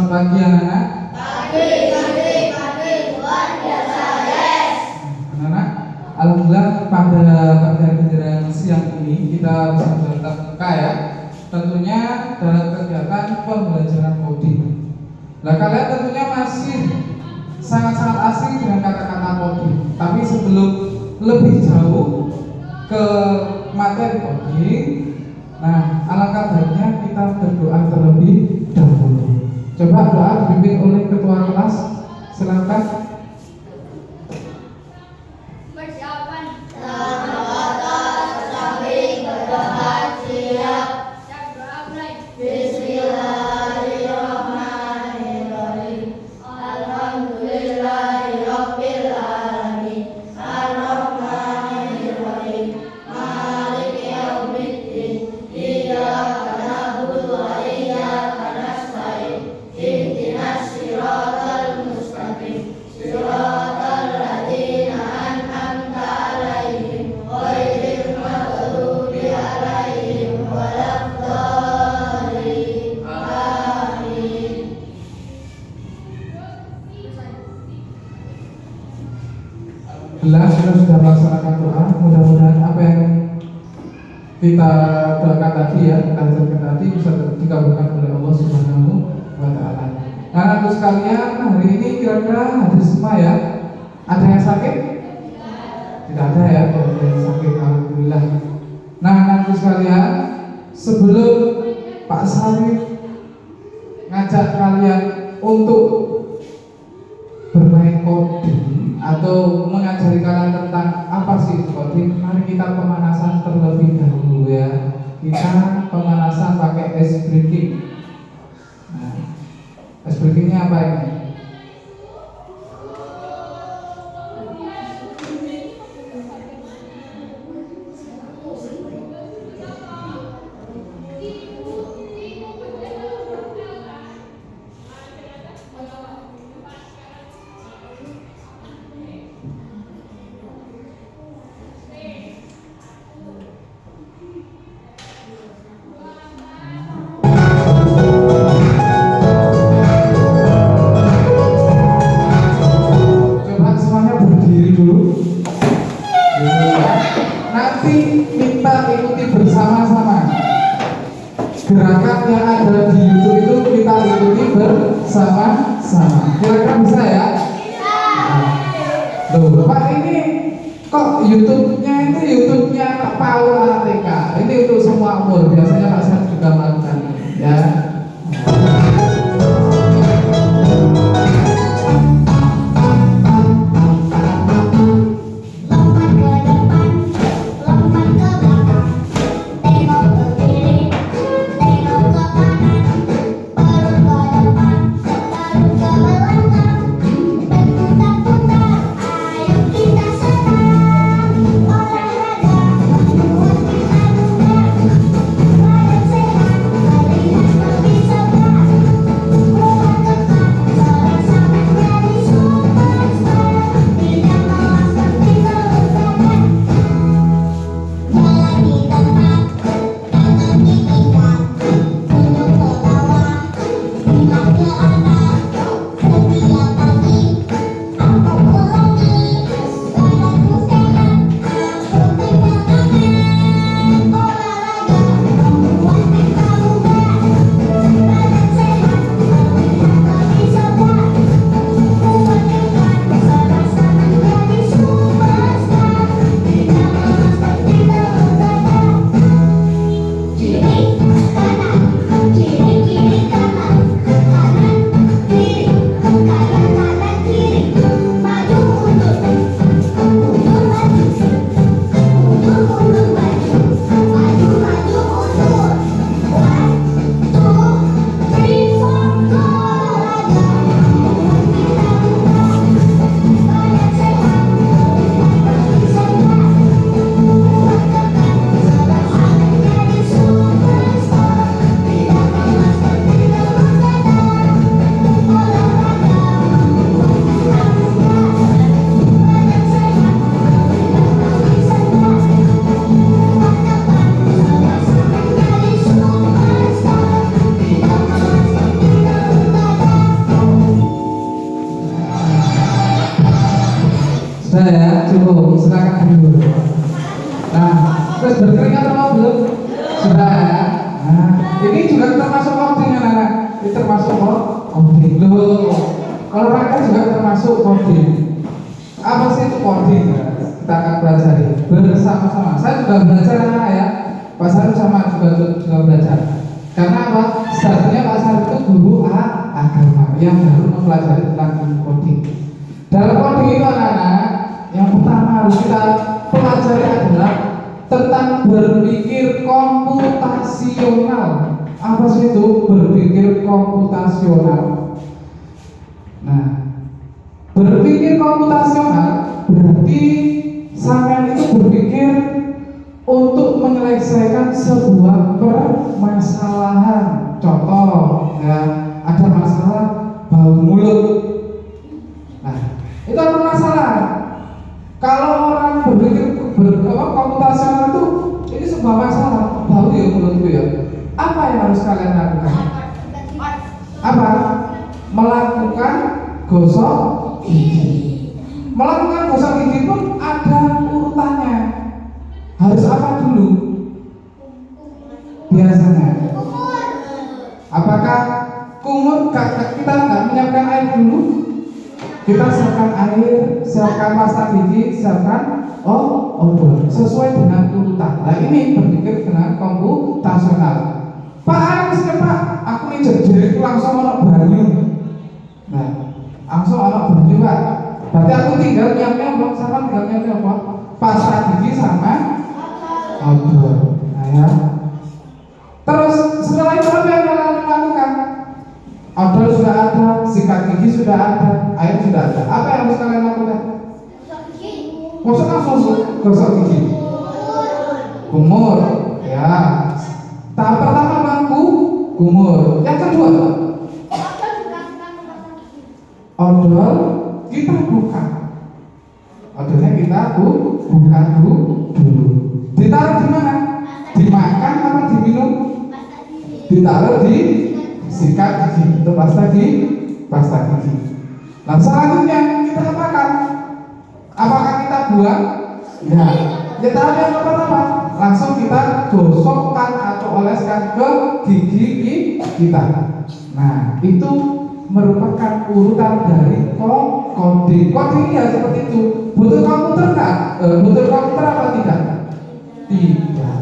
Selamat pagi anak-anak. Pagi, luar biasa, yes. Anak-anak, alhamdulillah pada pembelajaran siang ini kita bisa bertatap muka ya. Tentunya dalam kegiatan pembelajaran coding. Nah, kalian tentunya masih sangat-sangat asing dengan kata-kata coding. Tapi sebelum lebih jauh ke materi coding, nah alangkah baiknya kita berdoa terlebih dahulu. Coba doa dipimpin oleh ketua kelas, silakan. Persiapan. Samping berdoa siap. Siap doa mulai. Bismillahirrahmanirrahim. Alhamdulillahirabbil alamin. Arrahmanirrahim. Maliki yaumiddin. Iyyaka na'budu wa iyyaka nasta'in. Ihdinas siratal mustaqim. Siratal ladzina an'amta 'alaihim ghairil maghdubi 'alaihim waladdallin. Amin. Alhamdulillah kita sudah melaksanakan doa. Mudah-mudahan apa yang kita doakan tadi ya, kita hasilkan tadi bisa dikabulkan oleh Allah Subhanahu wa Ta'ala. Nah, anak sekalian, hari ini kira-kira hadir semua ya. Ada yang sakit? Tidak ada ya, tidak ada yang sakit. Alhamdulillah. Nah, anak sekalian, sebelum Pak Sarif ngajak kalian untuk bermain coding atau mengajari kalian tentang apa sih coding, mari kita pemanasan terlebih dahulu ya. Kita pemanasan pakai ice breaking. Nah, ice breakingnya apa ini? Nanti kita ikuti bersama-sama. Gerakan yang ada di YouTube itu kita ikuti bersama-sama. Kira-kira bisa ya? Loh, Pak, ini kok YouTube-nya itu YouTube-nya Pak Paul anak TK. Ini untuk semua umur. Biasanya Pak Sam juga melakukan ya. ya, cukup. Silakan dulu. Nah, terus berkeringat atau belum? Sudah ya. Nah, ini juga termasuk coding anak-anak. Ini termasuk coding loh. Kalau raga juga termasuk coding. Apa sih itu coding? Kita akan pelajari bersama-sama. Saya juga belajar anak-anak ya. Pak Sarif sama juga belajar. Karena apa? Sebenarnya Pak Sarif itu guru agama yang baru mempelajari tentang coding. Dalam coding itu anak-anak, yang pertama harus kita pelajari adalah tentang berpikir komputasional. Apa sih itu berpikir komputasional? Nah, berpikir komputasional berarti sampean itu berpikir untuk menyelesaikan sebuah permasalahan. Contoh, ya, ada masalah bau mulut. Nah, itu apa masalah? Kalau orang berpikir komputasional itu ini sebuah masalah, bau ya mulutku ya. Apa yang harus kalian lakukan? Apa? Melakukan gosok gigi. Melakukan gosok gigi pun ada urutannya. Harus apa dulu? Biasanya. Apakah kumur kita nggak menyiapkan air dulu? Kita siapkan air, siapkan pasta gigi, siapkan odol sesuai dengan urutan. Nah ini berpikir dengan komputasional. Pak harus Pak, aku ini jadi langsung ono banyu. Nah, langsung ono banyu Pak. Berarti aku tinggal nyiapnya sama tinggal nyiapnya apa? Pasta gigi sama odol. Nah ya. Terus setelah itu apa yang kalian lakukan? Odol sudah ada, sikat gigi sudah ada, air sudah ada. Apa yang harus kalian lakukan? Maksud langsung gosok gigi. Kumur, ya. Tahap pertama bangku, kumur. Yang kedua, odol kita buka. Odolnya kita buka dulu. Ditaruh di mana? Dimakan apa diminum? Ditaruh di sikat gigi, itu pasta gigi. Nah selanjutnya kita apakan? Apakah kita buang? Ya. Kita ada yang pertama, langsung kita gosokkan atau oleskan ke gigi kita. Nah itu merupakan urutan dari coding. Coding ya seperti itu. Butuh komputer kan? Butuh komputer apa tidak? Tidak.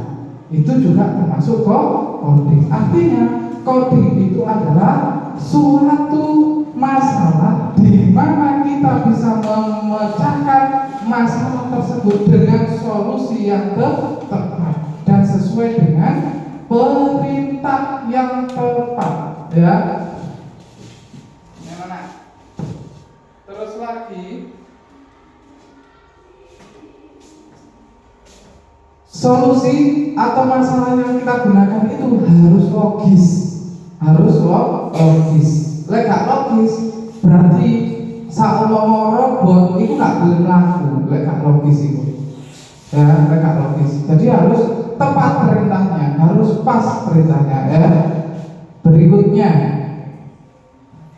Itu juga termasuk coding. Artinya coding itu adalah suatu masalah di mana kita bisa memecahkan masalah tersebut dengan solusi yang tepat dan sesuai dengan perintah yang tepat, ya. Yang mana? Terus lagi, solusi atau masalah yang kita gunakan itu harus logis. Lek gak logis berarti saumpama robot itu gak boleh mlaku lek gak logis itu. Ya, lek gak logis. Jadi harus tepat perintahnya, harus pas perintahnya, ya. Berikutnya,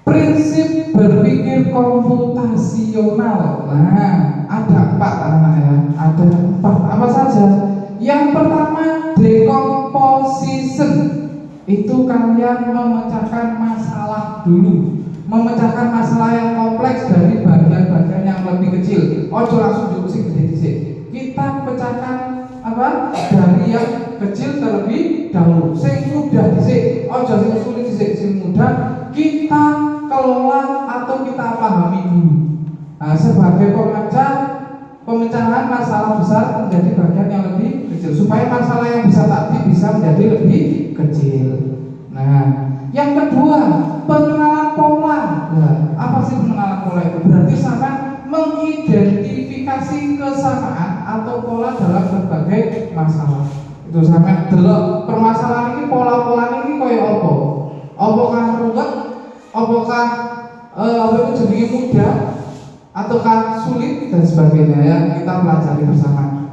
prinsip berpikir komputasional. Nah, ada 4 anak ya. Ada 4. Apa saja? Yang pertama, decomposition. Itu kalian memecahkan masalah dulu, memecahkan masalah yang kompleks dari bagian-bagian yang lebih kecil. Ojo langsung juga sing gede-gede. Kita pecahkan apa? Dari yang kecil terlebih dahulu. Sing mudah dhisik, ojo sing sulit dhisik, sing mudah kita kelola atau kita pahami dulu. Nah, sebagai pemecahan masalah besar menjadi bagian yang lebih kecil supaya masalah yang besar tadi bisa menjadi lebih kecil. Nah, yang kedua, pengenalan pola. Nah, apa sih pengenalan pola itu? Berarti sama mengidentifikasi kesamaan atau pola dalam berbagai masalah. Itu sampai delok permasalahan ini, pola-pola ini kayak apa? Apakah ruwet? Apakah apa itu jenenge mudah? Ataukah sulit dan sebagainya, yang kita pelajari bersama.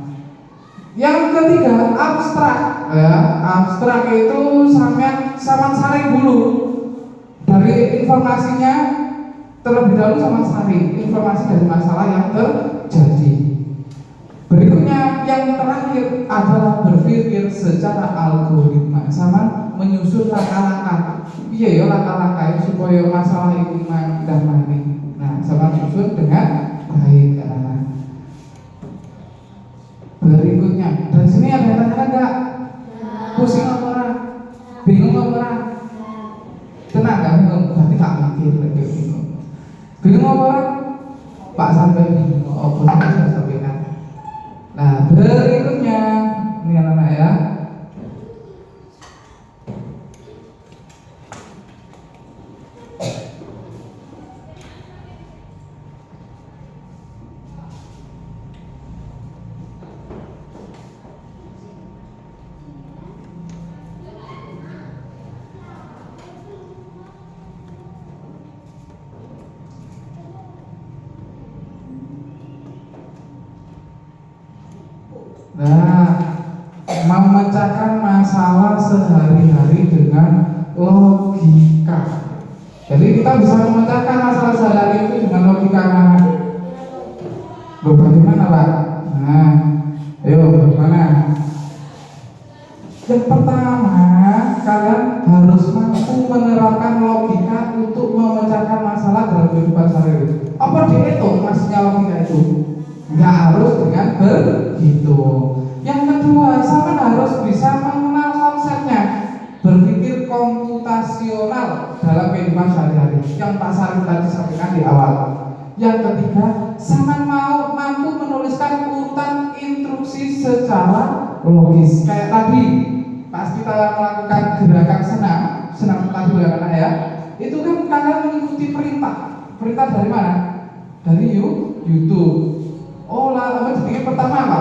Yang ketiga, abstrak. Ya, abstrak itu sama saring dulu dari informasinya terlebih dahulu, sama saring informasi dari masalah yang terjadi. Berikutnya yang terakhir adalah berpikir secara algoritma, sama menyusun langkah-langkah. Iya ya langkah-langkah supaya masalah itu dan mati. Nah, sama susun dengan baik. Berikutnya, dari sini ada yang tanya enggak? Pusing apa ora? Bingung apa ora? Tenang kan bingung, berarti gak mikir lagi bingung. Bingung apa ora? Pak sampai bingung, apa saya sampaikan. Nah, berikutnya ini anak-anak ya. Nah, memecahkan masalah sehari-hari dengan logika. Jadi kita bisa memecahkan masalah sehari-hari itu dengan logika mana? Bagaimana Pak? Nah, ayo bagaimana? Yang pertama, kalian harus mampu menerapkan logika untuk memecahkan masalah dalam kehidupan sehari-hari. Apa dihitung maksudnya logika itu? Nggak harus dengan begitu. Yang kedua, sama harus bisa mengenal konsepnya, berpikir komputasional dalam kehidupan sehari-hari yang Pak Sarif tadi sampaikan di awal. Yang ketiga, sama mau mampu menuliskan urutan instruksi secara logis. Kayak tadi, pas kita melakukan gerakan senam tadi anak ya, itu kan kalian mengikuti perintah. Perintah dari mana? Dari YouTube. Oh lah, apa jadi pertama apa?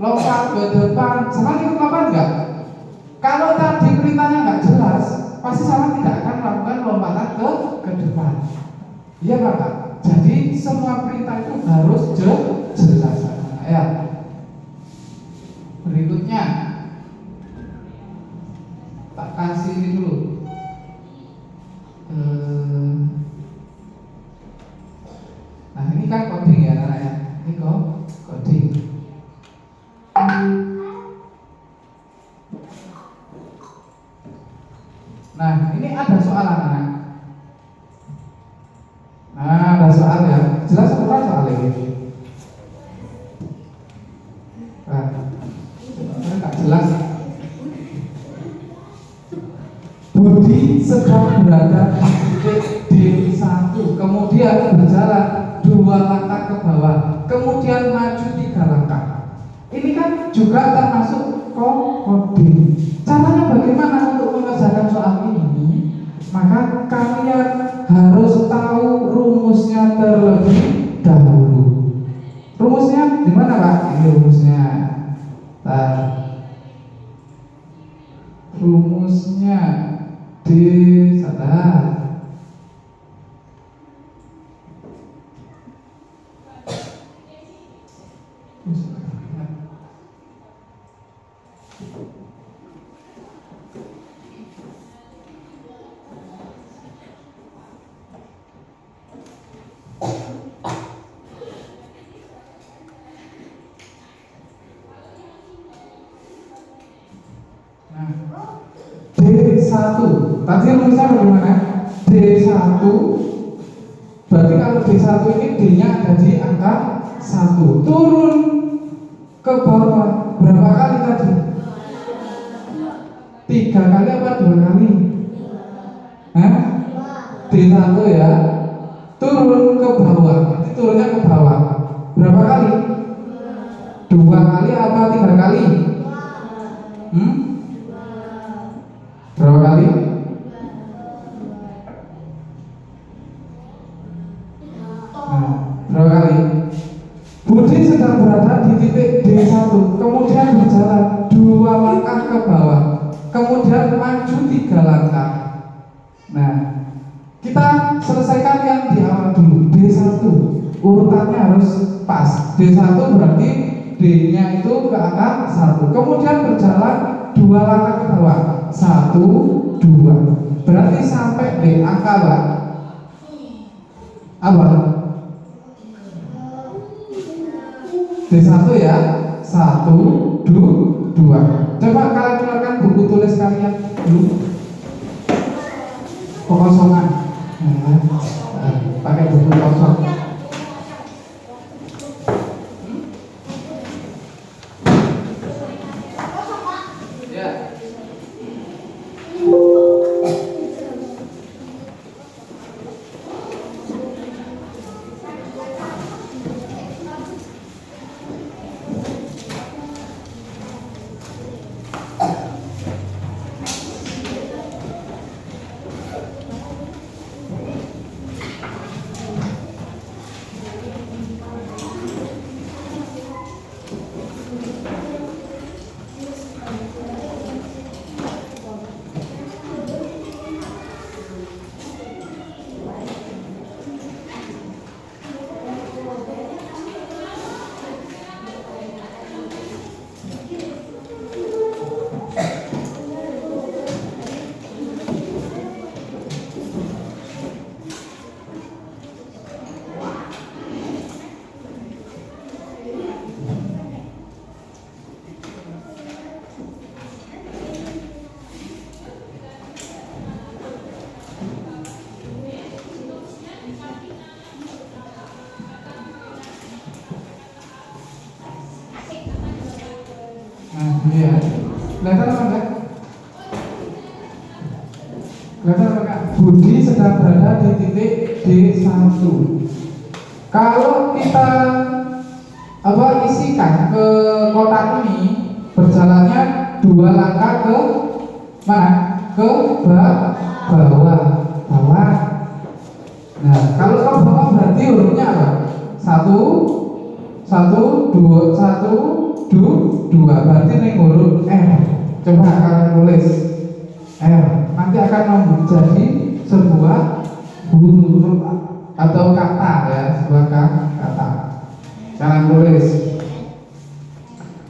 Lompat ke depan, sama ikut lompat enggak? Kalau tadi perintahnya enggak jelas, pasti sama tidak akan melakukan lompatan ke depan. Iya Pak. Jadi semua perintah itu harus jelas. Ya. Berikutnya, tak kasih ini dulu. Nah ini kan coding ya anak ya. Ini coding. Nah, ini ada soal anak. Nah, ada soal ya. Jelas apa soal ini? Nah, nggak jelas. Budi sedang berada di D1, kemudian berjalan 2 langkah ke bawah, kemudian maju 3 langkah. Ini kan juga termasuk coding. Caranya bagaimana untuk mengerjakan soal ini? Maka kalian harus tahu rumusnya terlebih dahulu. Rumusnya di mana Pak? Ini rumusnya. Nah, rumusnya di sana. D1. Tadi rumusnya bagaimana? D1. Berarti kalau D1 ini D-nya ada di angka 1. Turun ke bawah berapa kali tadi? 3 kali apa 2 kali? D1 ya. Turun ke bawah. Berarti turunnya ke bawah. Berapa kali? 2 kali apa 3 kali? Berapa kali? Nah, berapa kali? Budi sedang berada di titik D1, kemudian berjalan 2 langkah ke bawah, kemudian maju 3 langkah. Nah, kita selesaikan yang di awal dulu. D1 urutannya harus pas. D1 berarti D-nya itu ke angka 1, kemudian berjalan 2 langkah ke bawah. 1, 2. Berarti sampai di angka apa? D1 ya. 1, 2. Coba kalian keluarkan buku tulis kalian dulu. Kekosongan. Pakai buku kosong. Ya. Iya. Kelihatan apa enggak? Kelihatan apa enggak? Budi sedang berada di titik D1. Kalau kita isikan ke kotak ini, berjalannya 2 langkah ke mana? Ke bawah. Nah, kalau ke bawah berarti hurufnya apa? 1, 2, berarti ini huruf R. Coba kalian tulis R, nanti akan menjadi sebuah huruf atau kata ya, sebuah kata. Kalian tulis.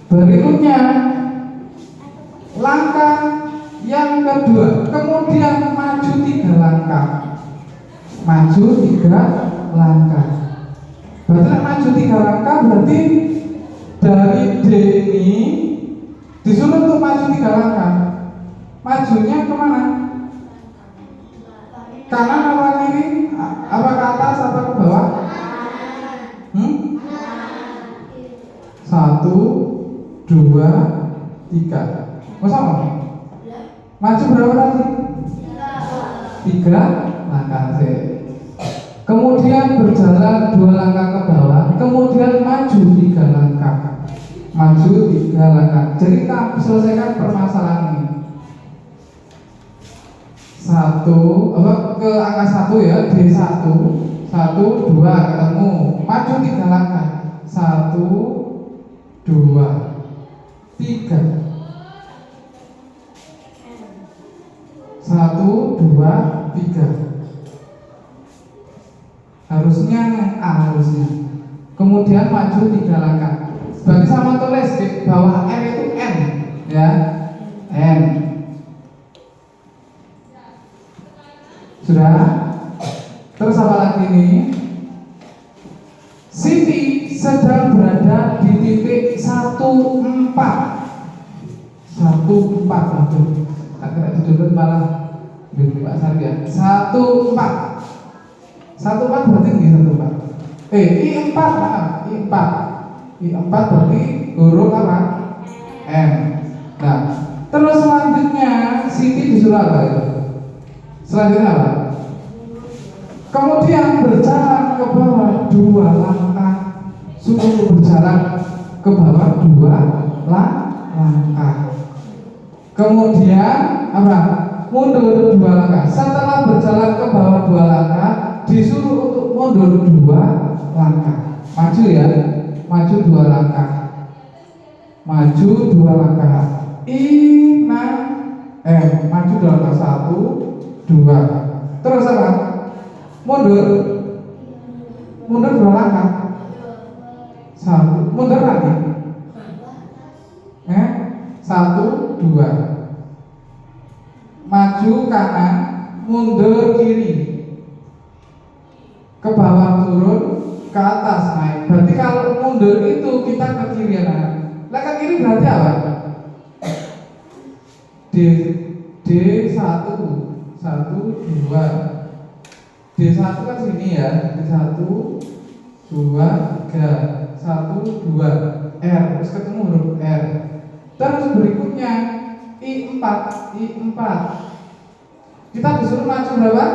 Berikutnya langkah yang kedua, kemudian maju 3 langkah. Maju 3 langkah. Berarti maju 3 langkah berarti dari D ini disuruh untuk maju 3 langkah. Majunya kemana? Kanan apa kiri? Apa ke atas apa ke bawah? 1, 2, 3. Oh sama? Maju berapa tadi? 3 langkah sih. Kemudian berjalan 2 langkah ke bawah, kemudian maju 3 langkah. Maju 3 langkah. Jadi kita selesaikan permasalahan ini. 1 ke angka 1 ya, D1. 1, 2 ketemu. Maju 3 langkah. 1, 2, 3. 1, 2, 3. Harusnya harusnya. Kemudian maju 3 langkah. Berarti sama tulis di bawah R itu N ya. N. Sudah? Terus apa lagi nih? Siti sedang berada di titik 14. 14. Aduh. Agak ditulis malah bingung Pak Sari ya. 14. 14 berarti ini 14. I4 maaf, I4. I4 berarti huruf apa? M. Nah, terus selanjutnya Siti disuruh apa itu? Selanjutnya apa? Kemudian berjalan ke bawah 2 langkah. Suruh berjalan ke bawah 2 langkah. Kemudian apa? Mundur 2 langkah. Setelah berjalan ke bawah 2 langkah, disuruh untuk mundur 2 langkah. Maju ya, maju 2 langkah. Maju 2 langkah. I6 maju 2 langkah. 1, 2. Terus apa? Mundur 2 langkah. 1, mundur lagi. 1, 2. Maju kanan, mundur kiri. Ke bawah turun, ke atas naik. Berarti kalau mundur itu kita ke kiri ya. Lah ke kiri berarti apa? D1 1 2 D1 kan sini ya, D1 2 3 1 2 R, terus ketemu huruf R. Terus berikutnya I4 kita disuruh maju berapa?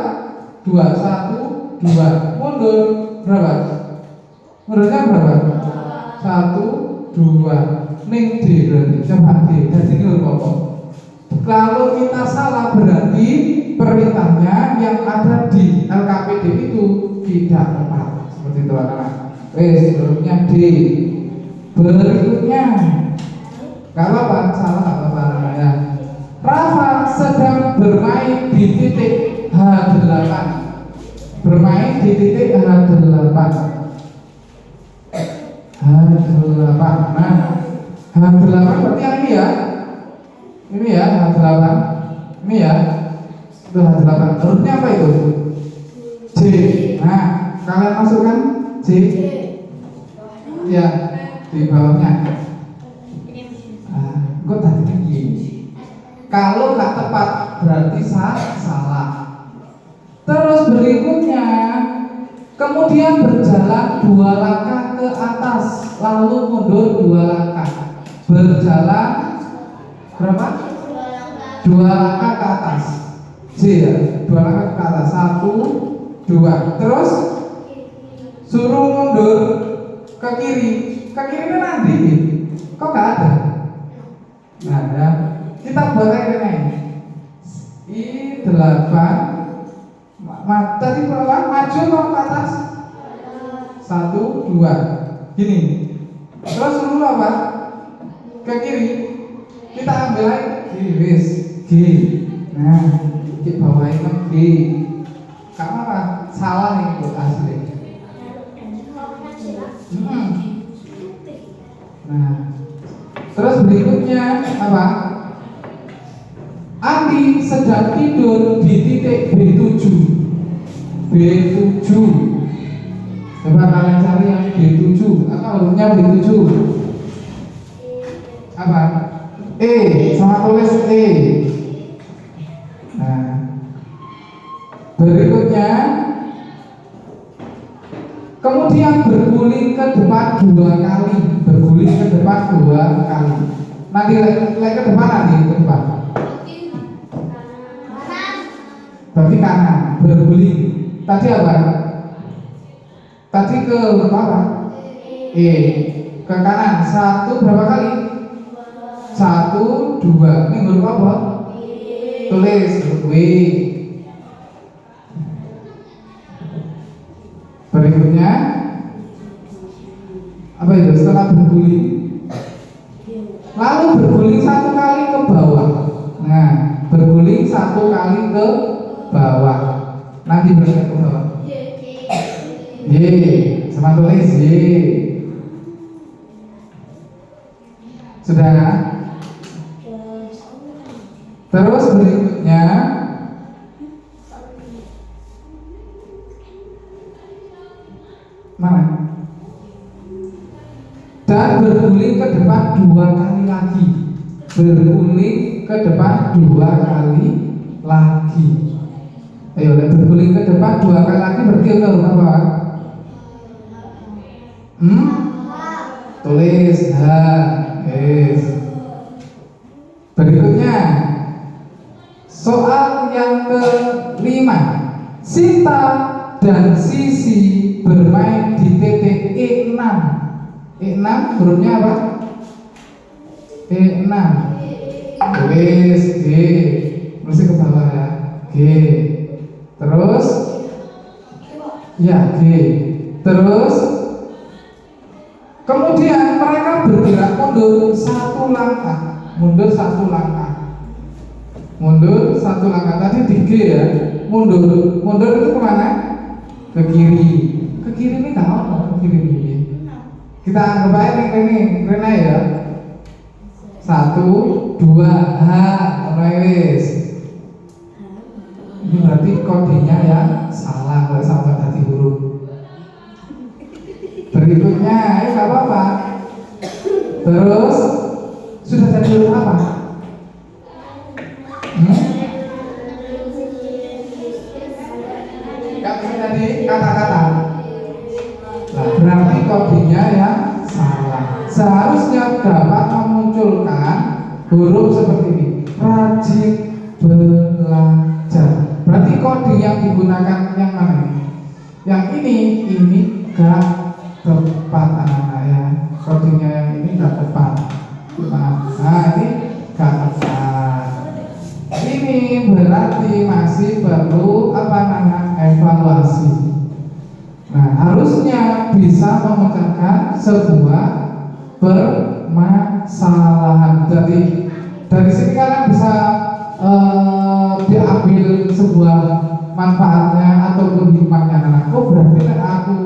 2 1 2 mundur berapa? Mundurnya berapa? 1 2 ning D berarti, coba D jadi ini apa? Kalau kita salah berarti perintahnya yang ada di LKPD itu tidak tepat. Seperti itu anak-anak. Berikutnya D. Berikutnya kalau apa? Salah apa namanya? Rafa sedang bermain di titik H8. Bermain di titik H8. H8. Nah, H8 berarti yang ini ya. Ini ya H8. Ini ya. Itu H8. Hurufnya apa itu? J. Nah, kalian masukkan J. Ya, di bawahnya. Kok tadi gini? Kalau nggak tepat berarti salah. Terus berikutnya, kemudian berjalan 2 langkah ke atas, lalu mundur 2 langkah. Berjalan berapa? 2 langkah ke atas. J ya, 2 langkah ke atas. 1 2. Terus suruh mundur ke kiri. Ke kiri ini nanti. Kok nggak ada? Nah, ya. Kita buat lagi nih. I8 tadi berapa? Maju mau ke atas? 1 2. Gini. Terus suruh apa? Ke kiri. Kita ambil lagi G. Nah, di bawah ini G. Karena apa? Salah nih itu asli. Nah, terus berikutnya apa? Andi sedang tidur di titik B7. B7. Coba kalian cari yang B7. Apa hurufnya B7? Apa? E, sama tulis E. Nah, berikutnya kemudian berguling ke depan 2 kali. Berguling ke depan 2 kali. Nanti ke depan nanti ke depan. Berarti kanan. Berguling. Tadi apa? Tadi ke apa? E. Ke kanan. 1 berapa kali? 1 2. Ini huruf apa? Tulis huruf W. Berikutnya apa itu? Setelah berguling, lalu berguling 1 kali ke bawah. Nah, berguling 1 kali ke bawah. Nanti bergerak ke bawah. Y. Sama tulis Y. Sudah. Terus berikutnya mana? Dan berguling ke depan 2 kali lagi. Berguling ke depan 2 kali lagi. Ayo, berguling ke depan 2 kali lagi berarti itu apa? Tulis H. Yes. Berikutnya soal yang ke-5. Sinta dan Sisi bermain di titik E6. E6 hurufnya apa? E6. Tulis G. Tulis ke bawah ya. G. Terus ya G. Terus kemudian mereka bergerak mundur 1 langkah. Mundur 1 langkah. Mundur 1 langkah. Tadi di G ya. Mundur itu kemana? Ke kiri. Ke kiri ini nggak apa? Ke kiri ini. Kita anggap aja ini Rena ya. 1 2 H. Wes. Ini berarti kodenya ya salah, nggak sama tadi huruf. Berikutnya, ayo nggak apa-apa. Terus sudah jadi huruf apa? Nggak bisa jadi kata-kata. Nah, berarti kodenya yang salah. Seharusnya dapat memunculkan huruf seperti ini. Rajin belajar. Berarti kode yang digunakan yang mana? Yang ini gak tepat anak-anak ya. Kodenya yang ini gak tepat. Nah, ini gak tepat. Ini berarti masih perlu apa namanya evaluasi. Nah, harusnya bisa memecahkan sebuah permasalahan. Jadi dari sini kalian bisa diambil sebuah manfaatnya ataupun hikmahnya. Aku berarti aku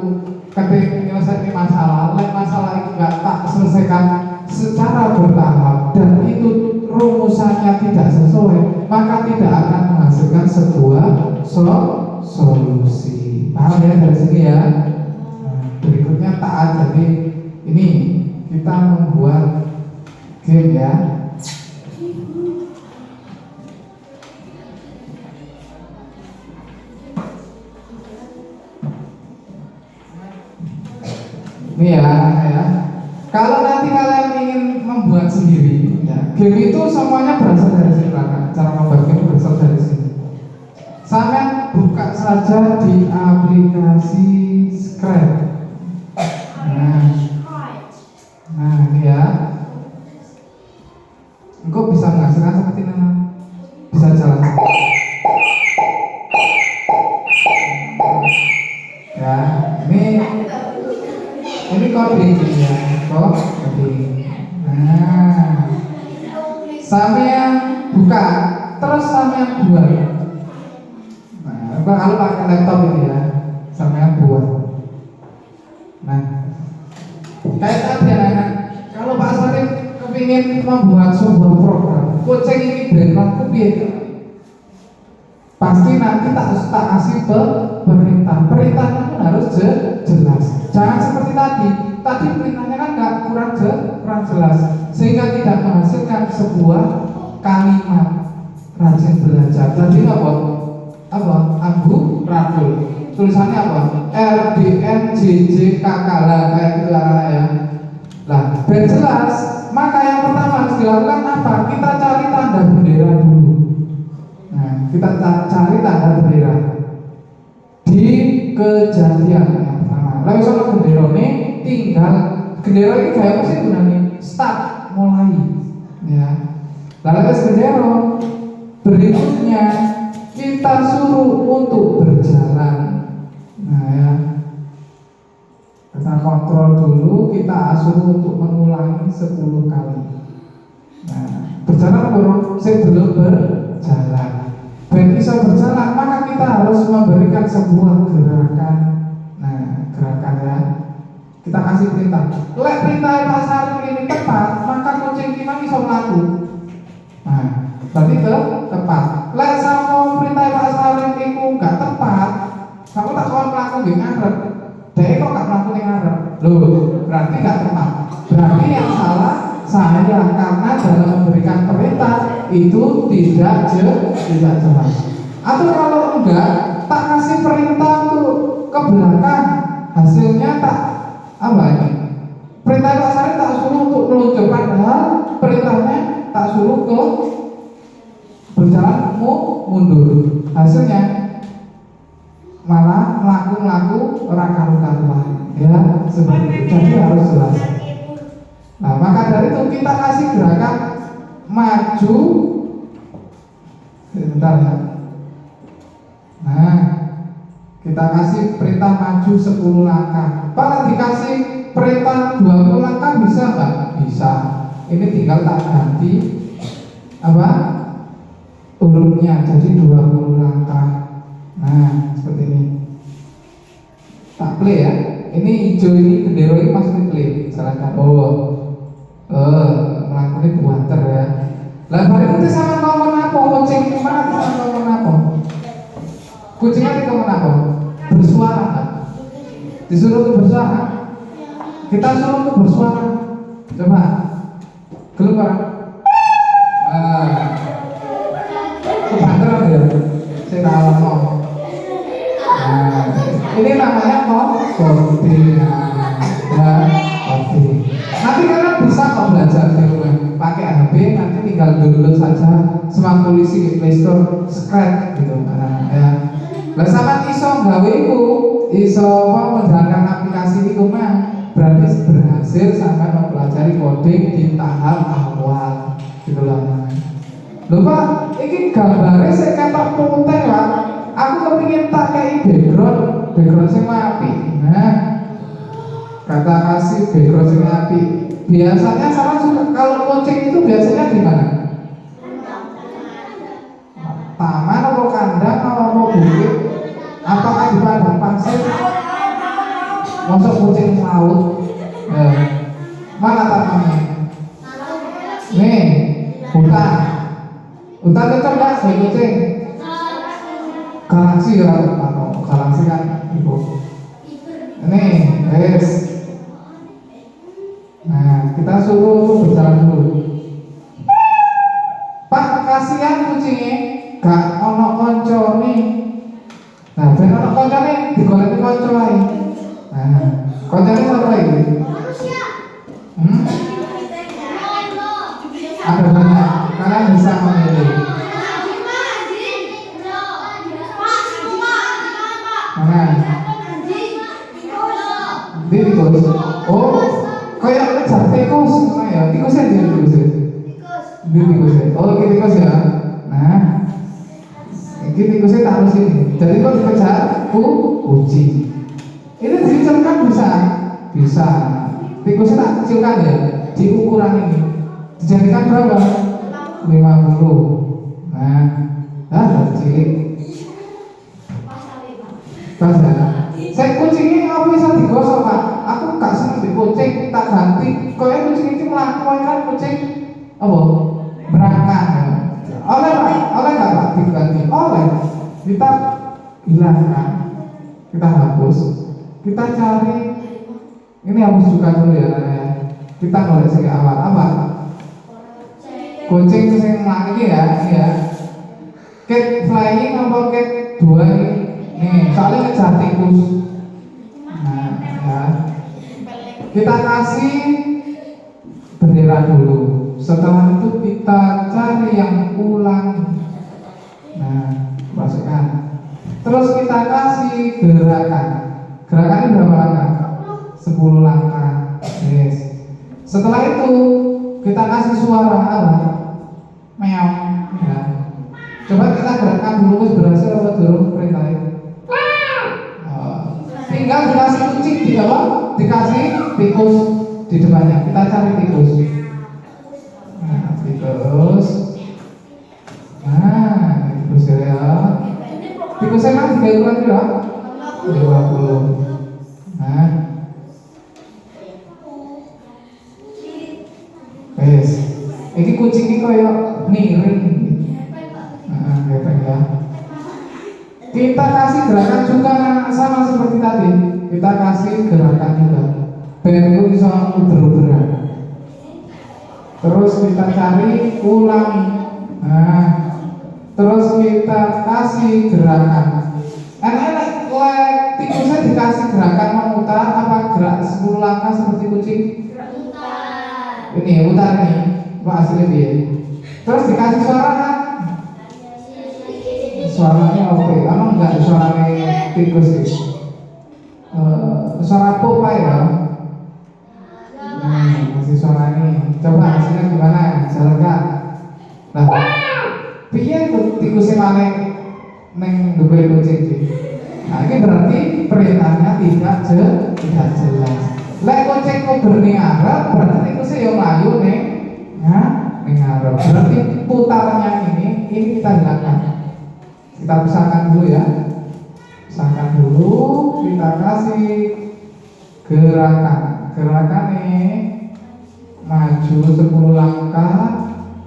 ketika menyelesaikan masalah itu nggak tak selesaikan secara bertahap dan itu rumusannya tidak sesuai, maka tidak akan menghasilkan sebuah solusi. Paham ya dari sini ya? Berikutnya taat. Jadi ini kita membuat game ya. Ini ya. Kalau nanti kalian ingin membuat sendiri, ya, game itu semuanya berasal dari sini kan. Cara membuat game berasal dari sini. Sampai buka saja di aplikasi Scratch. Nah ini ya. Engkau bisa menghasilkan seperti ini, bisa jalan. Ya, ini coding ya, coding. Nah, sampean buka, terus sampean buat. Nah, kalau pakai laptop ini ya, sampean buat. Nah, kayak tadi anak, kalau Pak Sarif kepingin membuat sebuah program, kucing ini berlaku biasa. Pasti nanti tak kasih perintah. Perintahnya pun harus jelas. Jangan seperti tadi perintahnya kan kurang jelas, sehingga tidak menghasilkan sebuah kalimat. Rajin belajar. Tadi apa? Ambu radul. Tulisannya apa? RDNJJKKL kayak gitu ya. Nah, biar jelas, maka yang pertama harus dilakukan apa? Kita cari tanda bendera dulu. Nah, kita cari tanda bendera di kejadian yang pertama. Lalu soal bendera ini tinggal bendera ini kayak apa sih gunanya? Start, mulai. Ya. Lalu tes bendera berikutnya kita suruh untuk berjalan. Nah ya, kita kontrol dulu, kita suruh untuk mengulangi 10 kali. Nah, berjalan sebelum berjalan. Dan bisa berjalan, maka kita harus memberikan sebuah gerakan. Nah, gerakan ya. Kita kasih perintah. Lek perintah Pak Sarif ini tepat, maka kucing kita bisa melaku. Nah, berarti tepat. Lek sama perintah Pak Sarif itu enggak tepat, kamu tak kawan melaku di ngarep. Dia kok enggak melaku di ngarep. Loh, berarti enggak tepat. Berarti yang salah saya, karena dalam memberikan perintah itu tidak jelas. Atau kalau enggak, tak kasih perintah untuk ke belakang, hasilnya tak apa ini? Perintah Pak Sarif tak suruh untuk meluncur, padahal perintahnya tak suruh ke berjalan mundur. Hasilnya malah melaku orang karu-karuan. Ya, seperti itu. Jadi harus jelas. Nah, maka dari itu kita kasih gerakan maju. Sebentar ya. Nah, kita kasih perintah maju 10 langkah. Kalau dikasih perintah 20 langkah bisa nggak? Bisa. Ini tinggal tak ganti apa? Hurufnya jadi 20 langkah. Nah, seperti ini. Tak play ya. Ini hijau ini bendera ini masih play. Silakan. Melakukan buanter ya. Lah bareng itu sama ngomong apa? Kucing mana sama ngomong apa? Kucing nanti ngomong apa? Bersuara kan? Disuruh bersuara. kita suruh untuk bersuara. Coba. Gelem Pak. Kebanteran ya. Saya tahu mau. Ini namanya coding. Coding. Nanti kalian bisa kok belajar di rumah pakai HP, nanti tinggal download saja semua tulis di Play Store, Scratch gitu. Ya. Lah sama iso gawe iku, iso menjalankan aplikasi iku mah berarti berhasil sampai mempelajari coding di tahap awal gitu loh. Lho Pak, ini gambarnya saya kata putih Pak. Aku kepingin tak kayak background sing apik. Nah, kata kasih background sing apik. Biasanya sama juga kalau kucing itu biasanya di mana? Taman atau kandang atau bukit? Apakah di padang pasir? Masuk kucing laut? Mana tamannya? Nih, hutan. Hutan cocok nggak sih kucing? Galaksi ya, galaksi kan ibu. Ini, guys. Nah, kita suruh berjalan dulu. Pak, kasihan kucingnya, gak ono konco nih. Nah, ben ono konco nih, digoleki konco ae. Nah, koncone siapa ini? Ada banyak, kalian bisa memilih. Mana? Di tikus. Oh, kayak ngejar tikus, mana ya? Tikusnya di tikus. Di tikus. Oh, ini tikus ya. Nah, ini tikusnya taruh sini. Jadi kok dikejar kucing. Ini dikecilkan bisa. Tikusnya tak kecilkan ya. Di ukuran ini. Dijadikan berapa? 50. Nah, cilik. Pas ya. Saya kucingnya apa bisa digosok Pak? Aku gak seneng di kucing, tak ganti. Kaya kucing ini melakukan kan kucing apa? Berangkat. Oleh Pak, oleh gak Pak diganti? Oleh. Kita hilangkan, kita hapus, kita cari. Ini hapus juga dulu ya Naya. Kita mulai dari awal apa? Kucing sing mlangi ya, iya. Cat flying apa cat dua ini? Nih, soalnya ngejar tikus. Nah, ya. Kita kasih bendera dulu. Setelah itu kita cari yang ulang. Nah, masukkan. Terus kita kasih gerakan. Gerakan ini berapa langkah? 10 langkah. Yes. Setelah itu kita kasih suara apa? Meow. Ya. Coba kita gerakkan dulu, berhasil apa dulu perintahnya? Tinggal dikasih kucing di bawah, dikasih tikus di depannya. Kita cari tikus. Nah, tikus. Nah, tikus ya. Tikusnya mana? 3 ukuran ya? 50. Nah, wes. Ini kucing ini kayak miring. Nah, gepeng ya. Kita kasih gerakan juga sama seperti tadi. Kita kasih gerakan juga. Ben itu bisa uber-uberan. Terus kita cari ulangi. Nah, terus kita kasih gerakan. Enak-enak, tikusnya dikasih gerakan memutar apa gerak 10 langkah seperti kucing? Ini putar nih, Pak hasilnya dia. Terus dikasih suara kan? Suaranya oke, emang enggak suaranya tikus itu? Suara popa ya? Masih suara ini. Coba hasilnya gimana? Jalankan. Nah, piye tikusnya mana neng duwe kucing sih? Nah, ini berarti perintahnya tidak jelas. Lek kucing kuber ning arep, berarti tikusnya yo mlayu ning arep. Berarti putarannya ini kita hilangkan. Kita pisahkan dulu ya. Pisahkan dulu, kita kasih gerakan. Gerakan ini maju 10 langkah,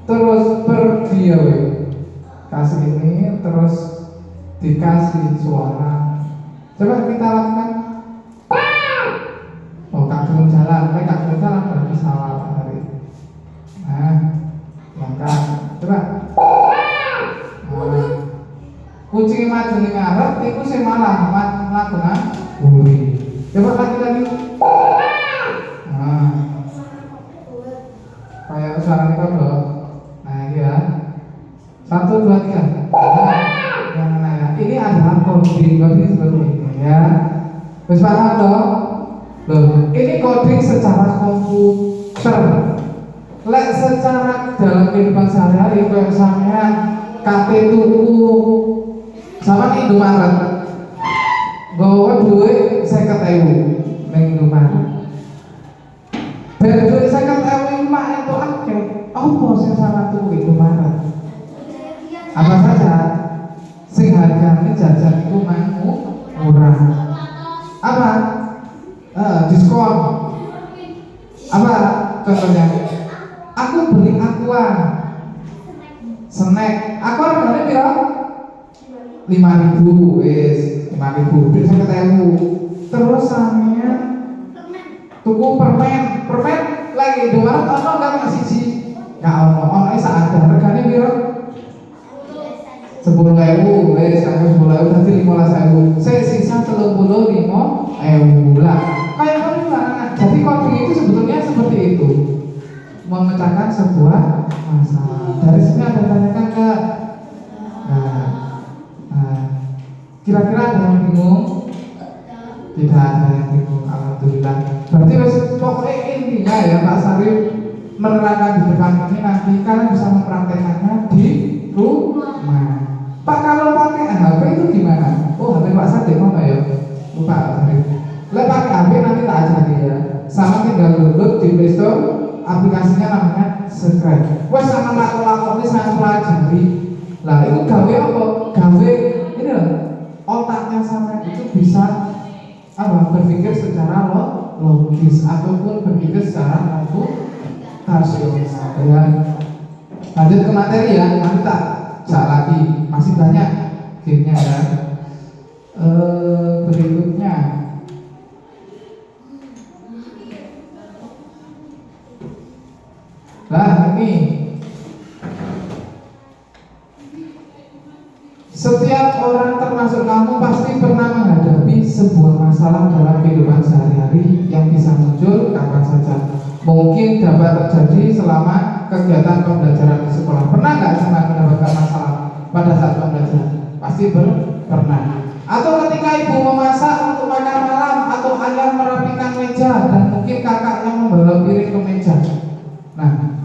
terus pergi ya we. Kasih ini, terus dikasih suara. Coba kita lakukan. Oh, kagum berjalan, gak berjalan berarti salah Pak Hari. Nah, langkah, coba. Nah, kucing maju ning ngarep, iku sing malah mlaku nang buri. Coba lagi. Nah, kayak suara kodok. Nah, ini ya. 1, 2, 3. Nah, ya. Ini adalah coding seperti ini ya. Wis paham toh? Loh, ini coding secara komputer. Lek secara dalam kehidupan sehari-hari kayak misalnya kate tuku sama Indomaret. Gowo duit 50.000 ning Indomaret. Ben duit 50.000 mak entuk akeh. Apa sing sama tuku Indomaret? Apa saja sing harganya jajan itu murah. Apa? Diskon. Apa contohnya? Aku beli aqua snack. Aqua harganya piro? 5.000 wis, 5.000 wis 50.000. Terus sampeyan tuku permen lagi Indomaret ono gak siji? Gak ono sak ada. Regane piro? 10.000 wis aku 10.000 berarti 15.000. Sisa 35.000 lah. Kayak gimana? Jadi coding itu sebetulnya seperti itu. Memecahkan sebuah masalah. Dari sini ada tanyakan ke kira-kira ada yang bingung? Tidak ada yang bingung, alhamdulillah. Berarti pokoknya intinya ya Pak Sarif menerangkan di depan ini nanti kalian bisa mempraktekannya di rumah. Pak kalau pakai HP itu gimana? Oh HP Pak Sarif mana ya? Lupa Pak Sarif. Lah pakai HP nanti tak ajari ya. Sama tinggal download di Play Store, aplikasinya namanya Scratch. Wes sama laku-laku ini saya pelajari. Lah itu gawe apa? Gawe ini loh. Otaknya sampai itu bisa berpikir secara logis ataupun berpikir secara rasional ya. Lanjut ke materi ya, nanti tak jak lagi, masih banyak gamenya ya. Berikutnya ini setiap orang termasuk kamu pasti pernah menghadapi sebuah masalah dalam kehidupan sehari-hari yang bisa muncul kapan saja. Mungkin dapat terjadi selama kegiatan pembelajaran di sekolah. Pernah nggak sampai mendapatkan masalah pada saat pembelajaran? Pasti pernah. Atau ketika ibu memasak untuk makan malam, atau ayah merapikan meja, dan mungkin kakak yang membawa piring ke meja. Nah,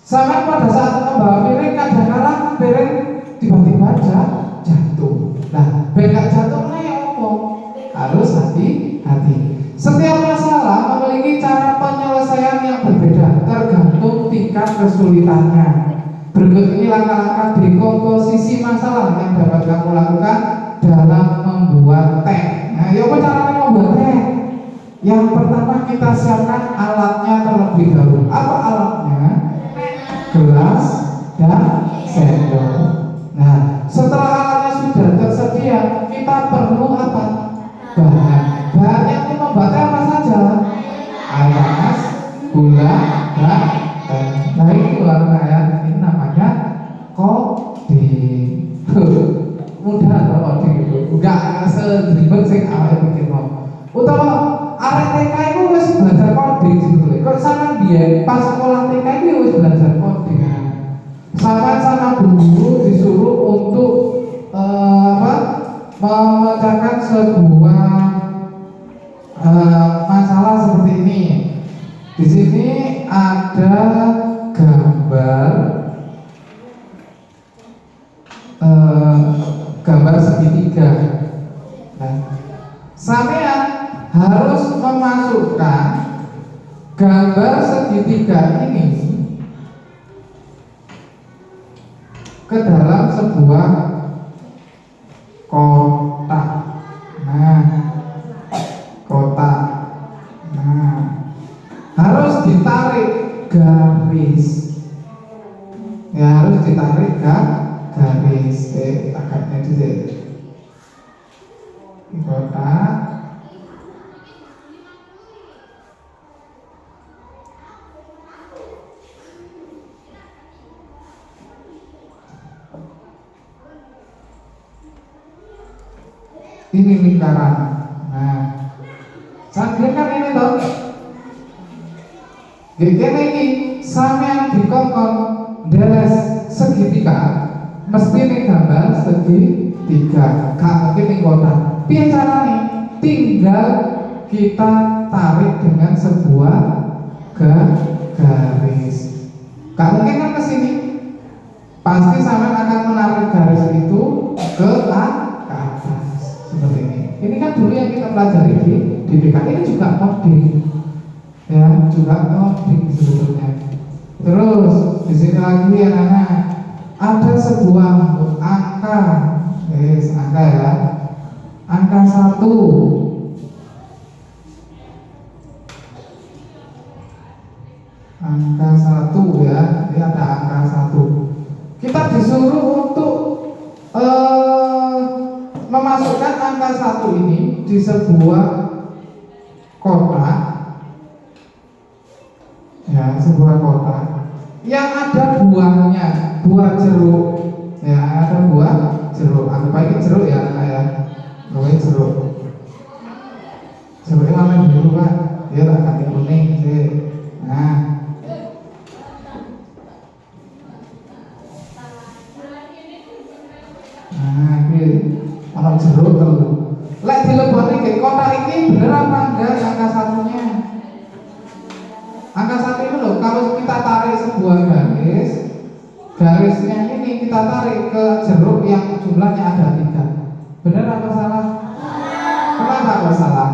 sampai pada saat membawa piring kadang-kadang piring tiba-tiba jatuh. Nah, bengkak jatuhnya ya apa? Harus hati-hati. Setiap masalah memiliki cara penyelesaian yang berbeda tergantung tingkat kesulitannya. Berikut ini langkah-langkah dekomposisi masalah yang dapat kamu lakukan dalam membuat teh. Nah, ya apa caranya membuat teh? Yang pertama kita siapkan alatnya terlebih dahulu. Apa alatnya? Gelas dan sendok. Nah, setelah alatnya sudah tersedia, kita perlu apa? Bahan. Bahannya untuk membuatnya apa saja? Air panas, gula, dan teh. Nah ini warnanya, ini namanya coding. Mudah loh coding itu. Enggak seribet sing awake bikin mau. Utawa arek TK itu wis belajar coding sebetulnya. Kok sampean biyen pas sekolah TK itu wis belajar coding. Sama guru disuruh untuk memecahkan sebuah masalah seperti ini. Di sini ada gambar segitiga. Nah, sampean harus memasukkan gambar segitiga ini ke dalam sebuah kotak. Nah, kotak. Nah, harus ditarik garis. Ya, harus ditarik garis. Agaknya di kotak. ini lingkaran. Nah, sambil kan ini toh. Gini ini sampean dikongkon deres segitiga, mesti nih gambar segitiga. Gak mungkin nih kotak. Piye caranya? Tinggal kita tarik dengan sebuah garis. Gak mungkin kan ke sini. Pasti sampean akan menarik garis itu ke atas seperti ini. Ini kan dulu yang kita pelajari di BK. Ini juga coding, ya, juga coding sebetulnya. Terus di sini lagi anak-anak ada sebuah angka, angka ya, angka 1. Angka 1 ya, ini ada angka 1. Kita disuruh untuk memasukkan angka 1 ini di sebuah kotak, ya, sebuah kotak yang ada buahnya, buah jeruk, ya, ada buah jeruk. Anggap aja jeruk ya, kayak jeruk. Jeruknya warna biru kan, dia tak ganti kuning sih. Nah, ini orang jeruk tuh. Lek dileboni ke kotak ini bener apa enggak angka 1-nya? Angka 1 itu loh, kalau kita tarik sebuah garis, garisnya ini kita tarik ke jeruk yang jumlahnya ada 3. Bener apa salah? Kenapa kok salah?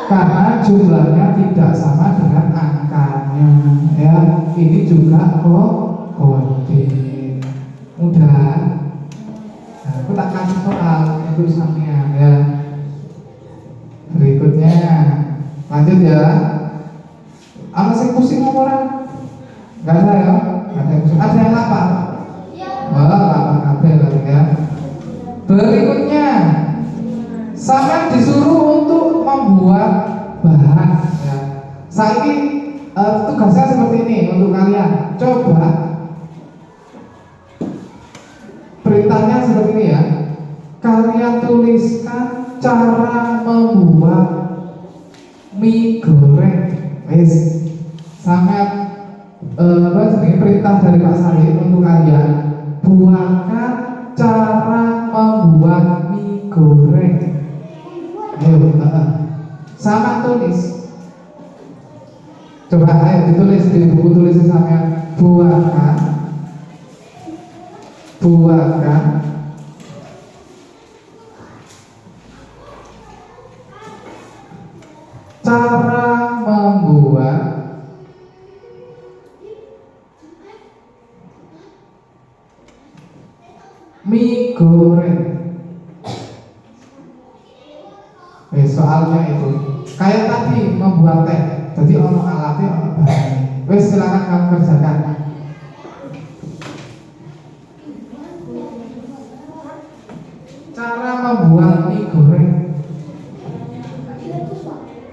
Karena jumlahnya tidak sama dengan angkanya, ya. Ini juga kode. Mudah. Nah, aku tak kasih soal untuk sampean ya. Berikutnya lanjut ya. Apa sih pusing orang? Gak ada ya? Ada yang pusing. Ada yang lapar? Lapar kabel lagi ya. Berikutnya sampean disuruh untuk membuat bahan ya. Saya ini tugasnya seperti ini untuk kalian. Coba perintahnya seperti ini ya. Kalian tuliskan cara membuat mie goreng. Sangat perintah dari Pak Sari untuk kalian. Buatkan cara membuat mie goreng. Ayo, sama tulis. Coba ayo ditulis di buku tulis sampean. Buatkan cara membuat mie goreng. Soalnya itu kayak tadi membuat teh. Jadi ono alatnya, ono bahannya. Silakan kamu kerjakan. Cara membuat mie goreng.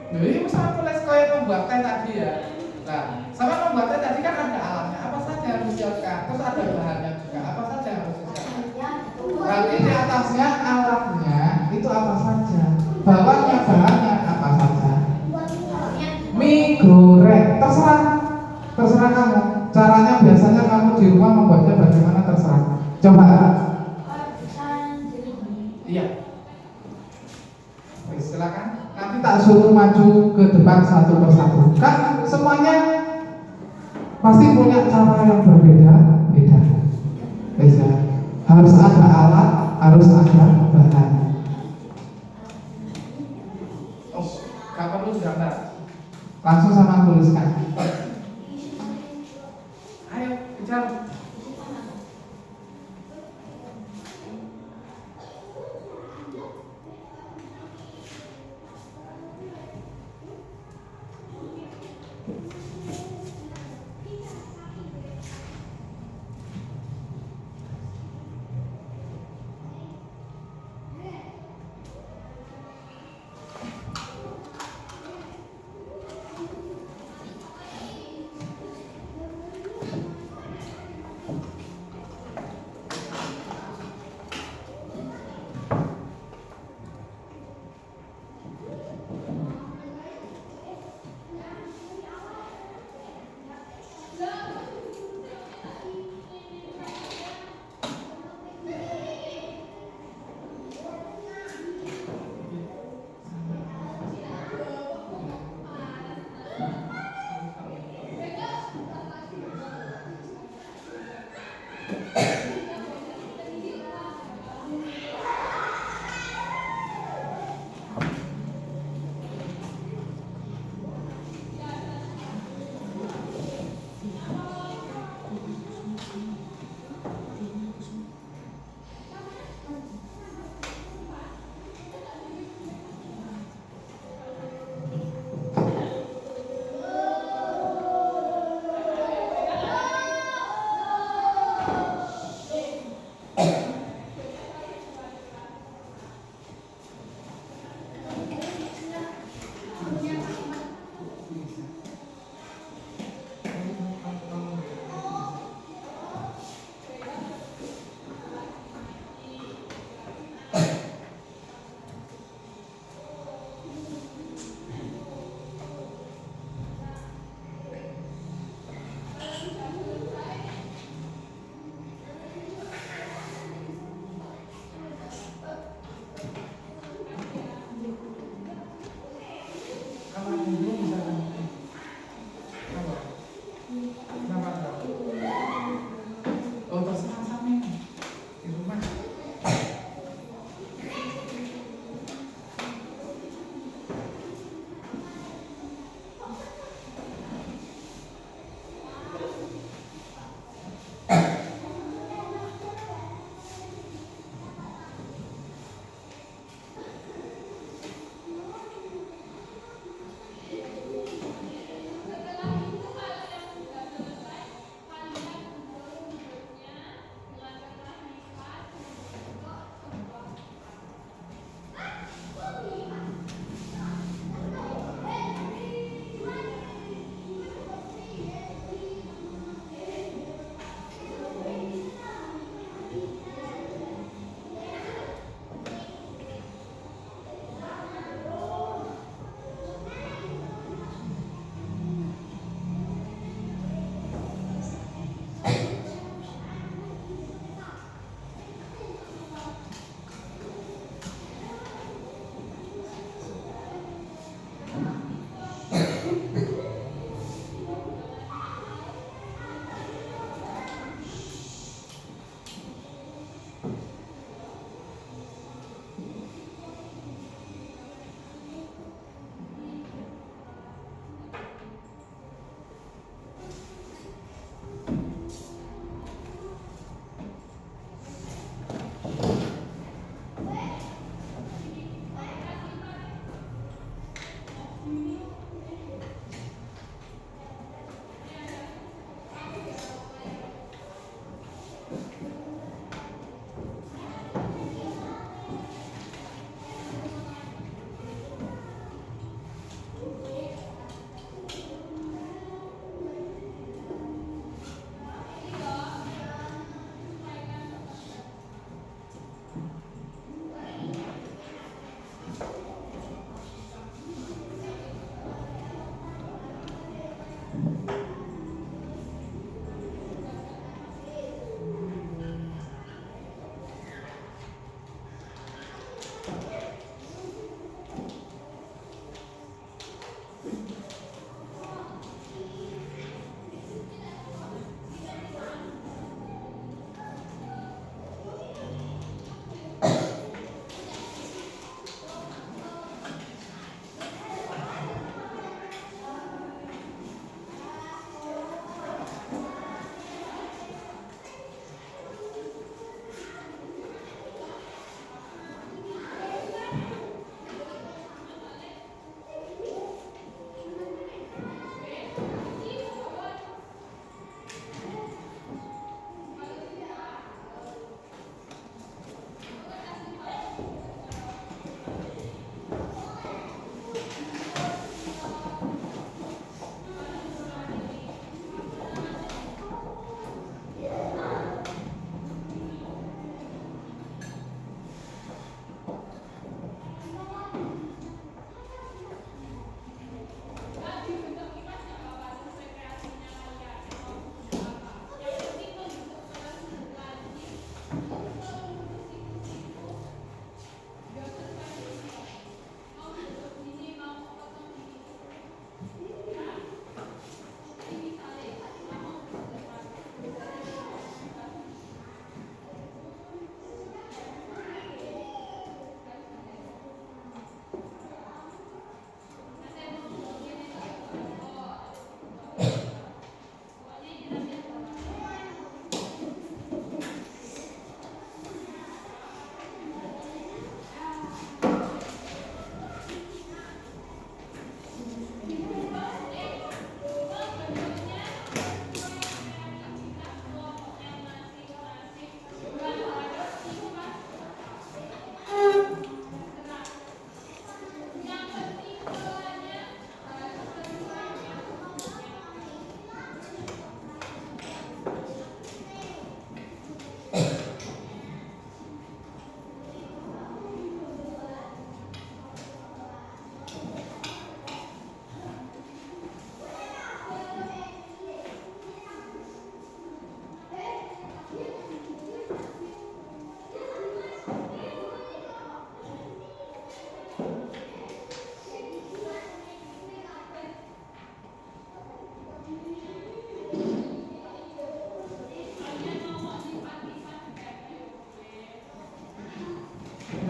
Jadi misalnya tulis kayak membuat teh tadi ya. Nah, sama membuat teh tadi kan ada alatnya. Apa saja yang harus disiapkan? Terus ada bahannya juga. Apa saja yang harus disiapkan? Berarti di atasnya alatnya itu apa saja? Bawahnya bahannya apa saja? Mie goreng. Terserah kamu. Caranya biasanya kamu di rumah membuatnya bagaimana terserah. Coba. Iya. Silakan. Nanti tak suruh maju ke depan satu persatu. Kan semuanya pasti punya cara yang berbeda-beda. Harus ada alat, harus ada bahan. Oh, gak perlu gambar. Langsung sama tuliskan. Ayo, kejar.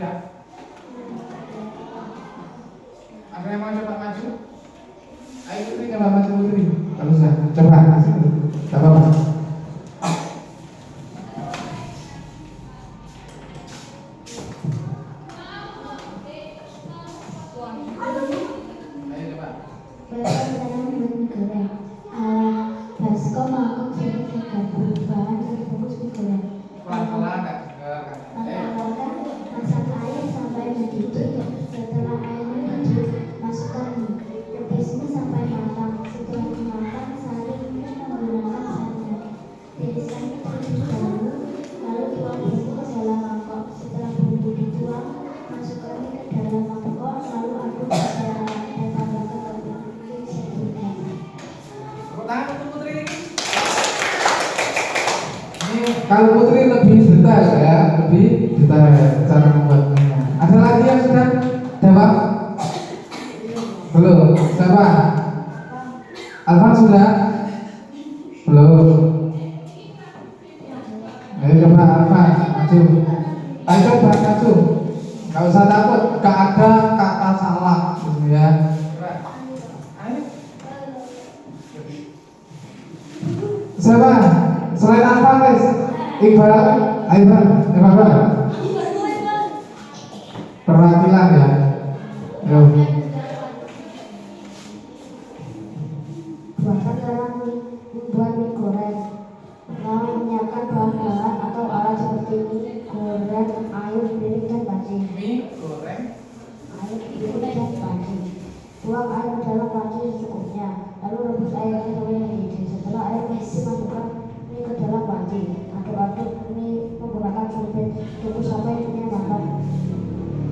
Sudah. Ada yang mau coba maju? Ayo Putri, coba maju Putri. Kalau sudah, coba masuk dulu. Gak apa-apa. Ayo coba. Pertanyaan mie goreng ala baskom mangkok sini 30 bahan dibungkus mie goreng. Pelan-pelan Kak. Ayo. Tambahkan masak air sampai mendidih. Setelah air mendidih, masukkan mie. Rebus mie sampai matang. Setelah matang, saring mie menggunakan santan. Tiriskan mie terlebih dahulu, lalu tuang bumbu ke dalam mangkok. Setelah bumbu dituang, masukkan mie ke dalam mangkok, lalu aduk secara rata dan tambahkan tepung secukupnya. Tepuk tangan untuk Putri. Ini kalau Putri lebih detail ya, lebih detail cara membuatnya. Ada lagi yang sudah jawab? Belum. Siapa? Alvan sudah? Belum. Ayo coba Alvan, maju. Ayo coba maju. Gak usah takut, gak ada kata salah, gitu ya. Ayo. Siapa? Selain Alvan, guys. Iqbal, Iqbal. Perwakilan ya. Ayo. Buatkan cara membuat mie goreng. Lalu menyiapkan bahan-bahan atau alat seperti mie goreng, air, piring, dan panci. Mie goreng. Air, piring, dan panci. Tuang air ke dalam panci secukupnya. Lalu rebus airnya sampai mendidih. Setelah air mendidih, masukkan mie ke dalam panci. Aduk-aduk mie menggunakan sumpit. Tunggu sampai mie matang.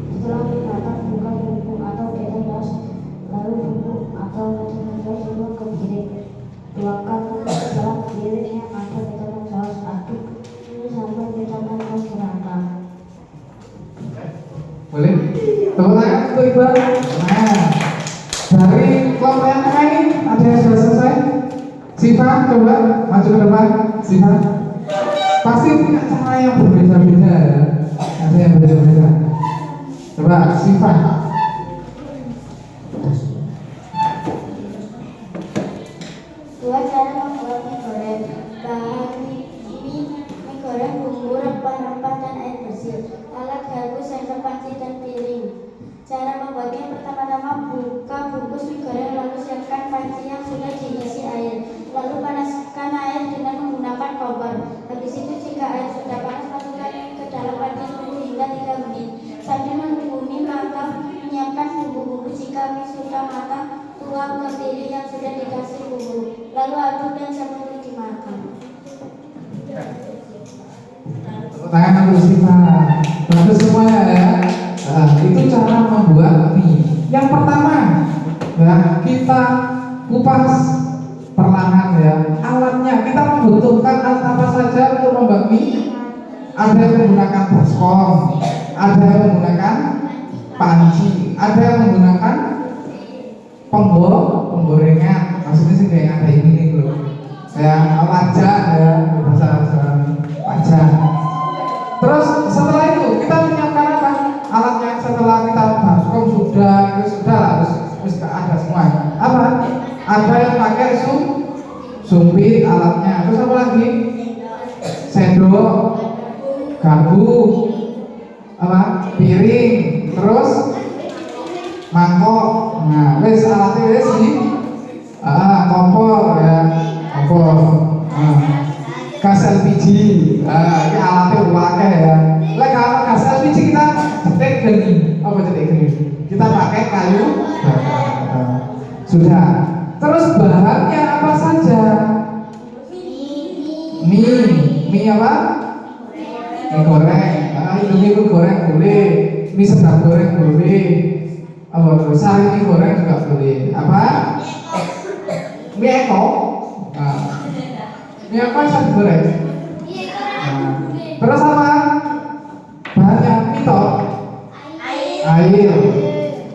Setelah mie matang, buka bumbu atau kecap saus. Lalu bumbu atau kecap saus dibuang ke piring. Tuangkan ke dalam piring yang ada kecap saus. Aduk mie sampai kecap saus merata. Boleh? Tepuk tangan untuk Iqbal. Nah, dari kelompok yang tengah ini ada yang sudah selesai? Siva, coba maju ke depan. Siva, pasti punya cara yang berbeda-beda ya. Ada yang berbeda-beda. Coba Siva. Dua cara membuat mie goreng. Bahan mie goreng, bumbu, rempah-rempah, dan air bersih. Alat gabus, sendok, panci, dan piring. Cara membuatnya: pertama-tama buka bungkus mie goreng, lalu siapkan panci yang sudah diisi air. Lalu panaskan air dengan menggunakan kompor. Habis itu jika air sudah panas, masukkan mie ke dalam panci tunggu hingga 3 menit. Sambil menunggu mie matang, menyiapkan bumbu-bumbu. Jika mie sudah matang, tuang ke piring yang sudah dikasih bumbu. Lalu aduk dan sambil dimakan. Tepuk tangan untuk Siva. Bagus semuanya ya. Itu cara membuat mie. Yang pertama, ya kita kupas perlahan ya. Alatnya kita membutuhkan alat apa saja untuk membuat mie. Ada yang menggunakan baskom, ada yang menggunakan panci, ada yang menggunakan penggorengan. Maksudnya sih kayak ada ini nih loh. Ya wajan ya, bahasa wajan. Terus setelah itu kita menyiapkan apa? Alatnya setelah kita baskom sudah harus ada semua. Apa? Ada yang pakai sumpit alatnya. Terus apa lagi? Sendok, garpu, apa? Piring, terus mangkok. Nah, wes alatnya wes ini. Kompor ya, kompor. Gas LPG. Ini alatnya pakai ya. Lek kalau gas LPG kita cetek geni. Apa cetek geni? Kita pakai kayu bakar. Sudah. Terus bahannya apa saja? Mie apa? Mie goreng. Indomie goreng boleh. Mie sedap goreng boleh. Sari mie goreng juga boleh. Apa? Mie eko. Mie apa yang digoreng? Terus apa? Bahannya mie toh? Air.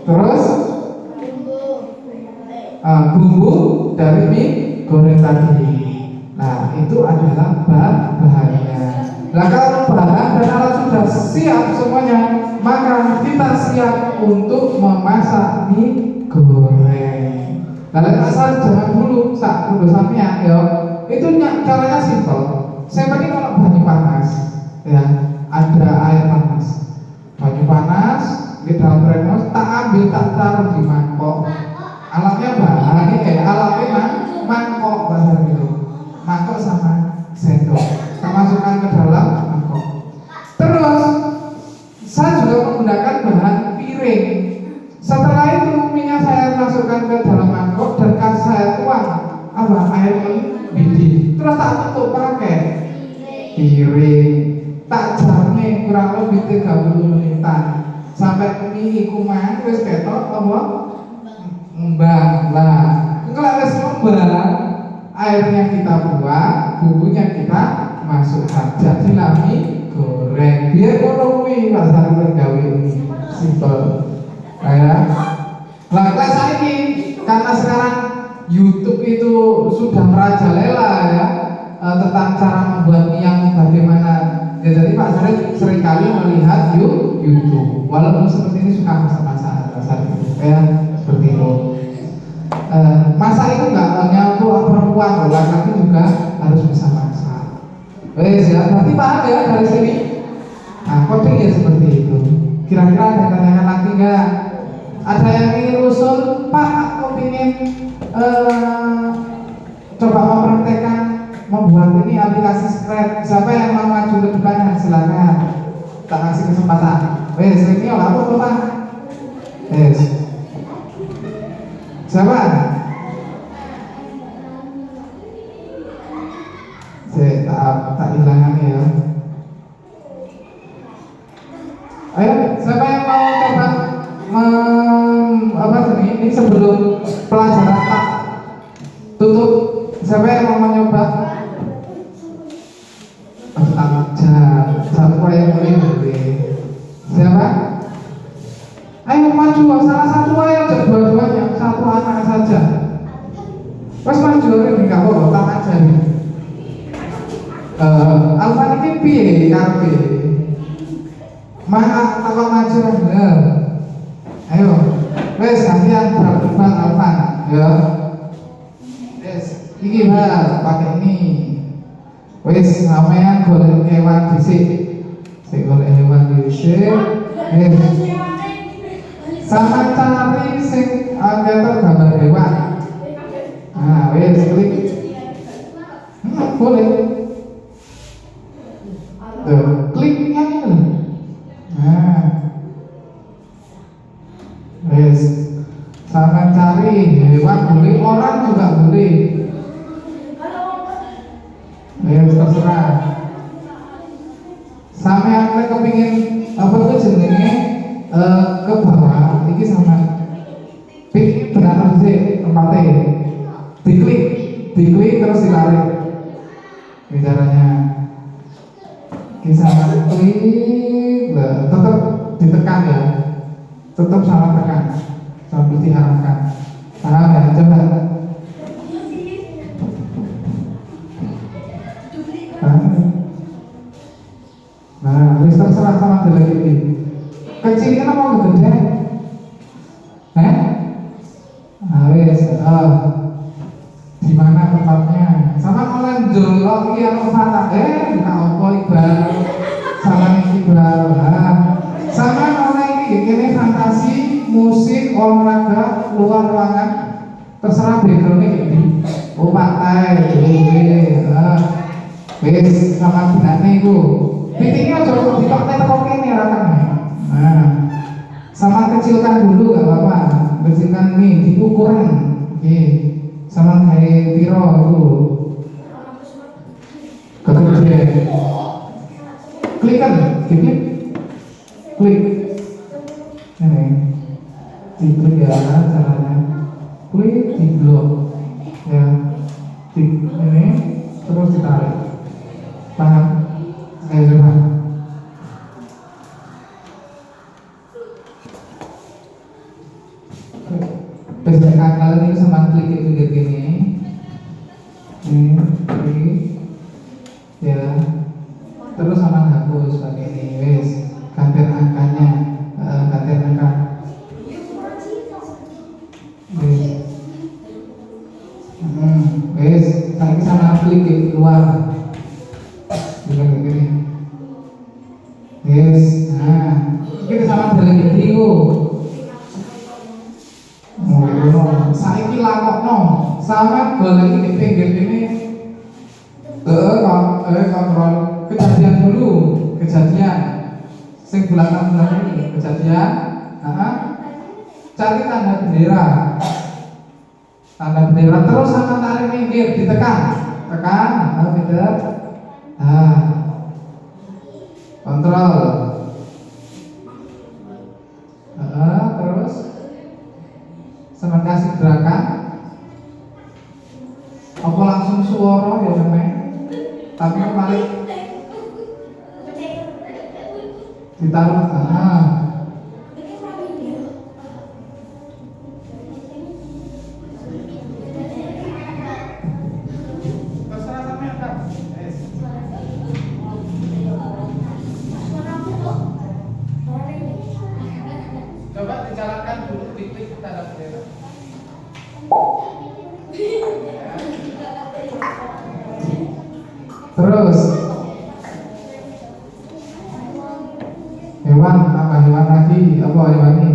Terus bumbu dari mie goreng tadi. Nah, itu adalah bahannya. Nah kalau bahan dan alat sudah siap semuanya, maka kita siap untuk memasak mie goreng. Nah asal jangan dulu sak kudu sampean ya. Itu caranya simpel. Saya pakai kalau banyu panas, ya ada air panas. Banyu panas di dalam termos, tak ambil tak taruh di mangkok. Alatnya bahan ini alatnya mangkok bahasa gitu. Mangkok sama sendok. Kita masukkan ke dalam mangkok. Terus saya juga menggunakan bahan piring. Setelah itu minyak saya masukkan ke dalam mangkok dan saya tuang air mendidih. Terus tak tutup pakai piring. Tak jamnya kurang lebih 30 menitan sampai mie kuman wis ketok apa ngembang. Lah kalau wis ngembang, airnya kita buang, bumbunya kita masukkan. Jadi mie goreng. Biar ekonomi pasar gawe ini simpel. Ya. Lah saya ini karena sekarang YouTube itu sudah merajalela ya tentang cara membuat mie yang bagaimana. Ya, jadi Pak Sarif seringkali melihat YouTube. Walaupun seperti ini suka masak-masak ya seperti itu. Masak itu nggak hanya untuk perempuan, laki-laki juga harus bisa masak. Wes ya, berarti paham ya dari sini. Nah, coding ya seperti itu. Kira-kira ada yang tanyakan lagi nggak? Ada yang ingin usul, Pak, aku ingin coba mempraktekkan membuat ini aplikasi Scratch. Siapa yang mau maju ke depan? Silakan. Tak kasih kesempatan. Wes, ini apa tuh Pak? Wes. Siapa? Tak hilangan ya. Ayo, siapa yang mau coba apa ini sebelum pelajaran tak tutup? Siapa yang mau mencoba? Satu yang boleh. Siapa? Ayo maju, salah satu aja, dua-duanya, satu anak saja. Pas maju ini nggak apa-apa, tak aja nih. Alfa ini piye kape? Maaf kalau maju bener. Ayo, wes gantian berkembang Alfa, ya. Wes, ini pakai ini. Wes sampean golek hewan dhisik. Sing golek hewan dhisik. Sama cari sing ada gambar hewan. Nah, wes klik. Boleh. Tuh, kliknya ini. Nah. Wes. Sama cari hewan boleh, orang juga boleh. Ya terserah. Sama yang kepingin apa tuh jenenge ke bawah, ini sama. Pilih benar sih tempatnya. Diklik terus ditarik. Ini caranya. Kisah klik, tetap ditekan ya. Tetap salah tekan, sambil diarahkan. Paham ya? Coba. Nah, wis terserah sama dia lagi. Kecilnya apa gede? Nah, wis, di mana tempatnya? Sama kalian jolok yang fatah, bukan apa Iqbal, sama Iqbal. Sama kalian ini fantasi, musik, olahraga, luar ruangan, terserah backgroundnya ini. Oh pantai, wis sama binatang itu. Pitingnya coba dipakai toko ini rakannya. Nah, sama kecilkan dulu gak apa-apa. Kecilkan nih di ukuran. Oke. Sama kayak piro itu. Kecil. Klik kan, klik. Ini, diklik ya caranya. Klik di blok. Ya, ini terus ditarik. Paham? Ayo coba. Biasanya kalian itu sama klik itu gini. Ini, ya. Terus ngendi ku? Oh, saiki lakokno. Sama golek di pinggir ini. Kontrol kejadian dulu, kejadian. Sing belakang ini kejadian. Cari tanda bendera. Tanda bendera terus sama tarik minggir, ditekan. Tekan, gitu. Kontrol. Terus sama kasih gerakan. Apa langsung suara ya memang? Tapi balik ditaruh. Terserah sama yang Kak. Coba dijalankan dulu titik tanda bendera. Terus hewan apa hewan lagi? Apa hewan ini?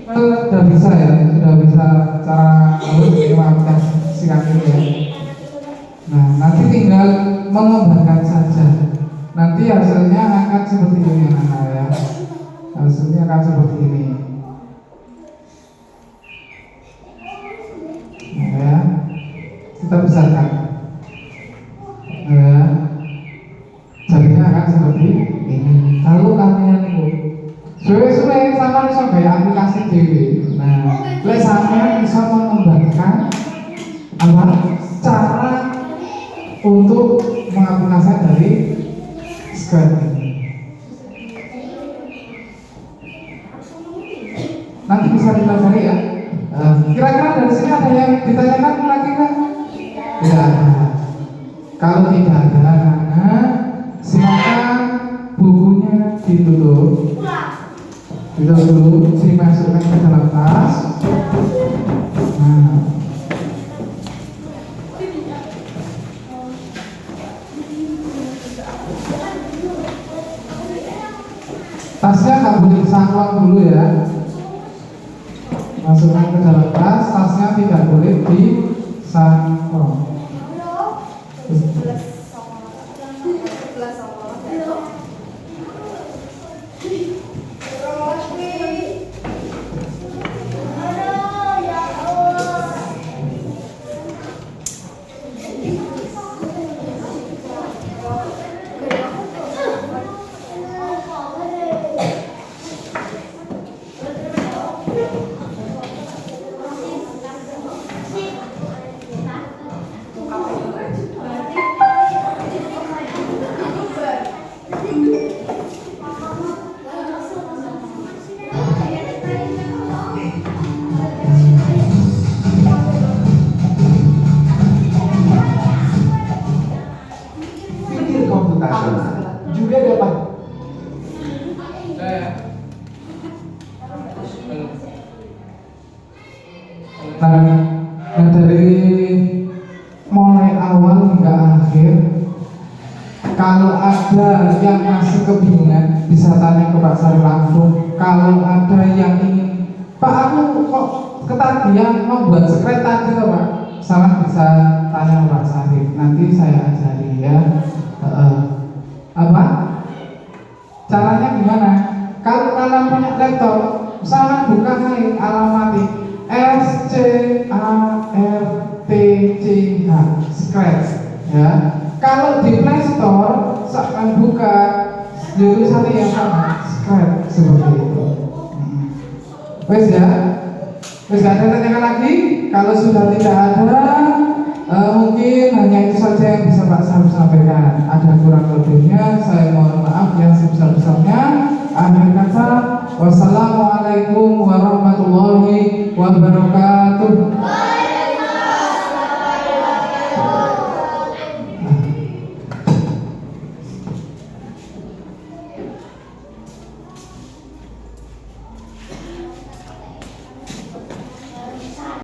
Sudah bisa ya, sudah bisa cara mengaplikasikan ini ya. Nah, nanti tinggal mengembangkan saja. Nanti hasilnya akan seperti ini anak ya. Hasilnya akan seperti ini. Nah, ya. Kita besarkan. Nah, ya. Jadinya akan seperti ini. Kalau kalian itu suwe-suwe sama iso gawe aplikasi dhewe. Nah, lek sampean bisa mengembangkan cara untuk mengaplikasikan dari Scratch ini. Nanti bisa dipelajari ya. Kira-kira dari sini ada yang ditanyakan lagi kan? Ya. Kalau tidak ada, silakan bukunya ditutup. Kita dulu dimasukkan ke dalam tas. Nah, Tasnya nggak boleh disangkut dulu ya. Masukkan ke dalam tas, tasnya tidak boleh disangkut. Pikir komputasional juga dapat. Nah, dari mulai awal hingga akhir, kalau ada yang masih kebingungan bisa tanya ke Pak Sari langsung. Kalau ada yang ingin, Pak aku kok ketagihan membuat sekret tadi loh Pak, salah bisa tanya ke Pak Sari. Nanti saya ajari ya. Apa? Caranya gimana? Kalau kalian punya laptop, misalkan buka nih alamatnya SCARTCH Scratch ya. Kalau di Play Store seakan buka tulisannya yang sama Scratch seperti itu. Wes ya, wes gak ada tanyakan lagi. Kalau sudah tidak ada, mungkin hanya itu saja yang bisa Pak Sam sampaikan. Ada kurang lebihnya, saya mohon maaf yang sebesar-besarnya. Akhir kata, wassalamualaikum warahmatullahi wabarakatuh.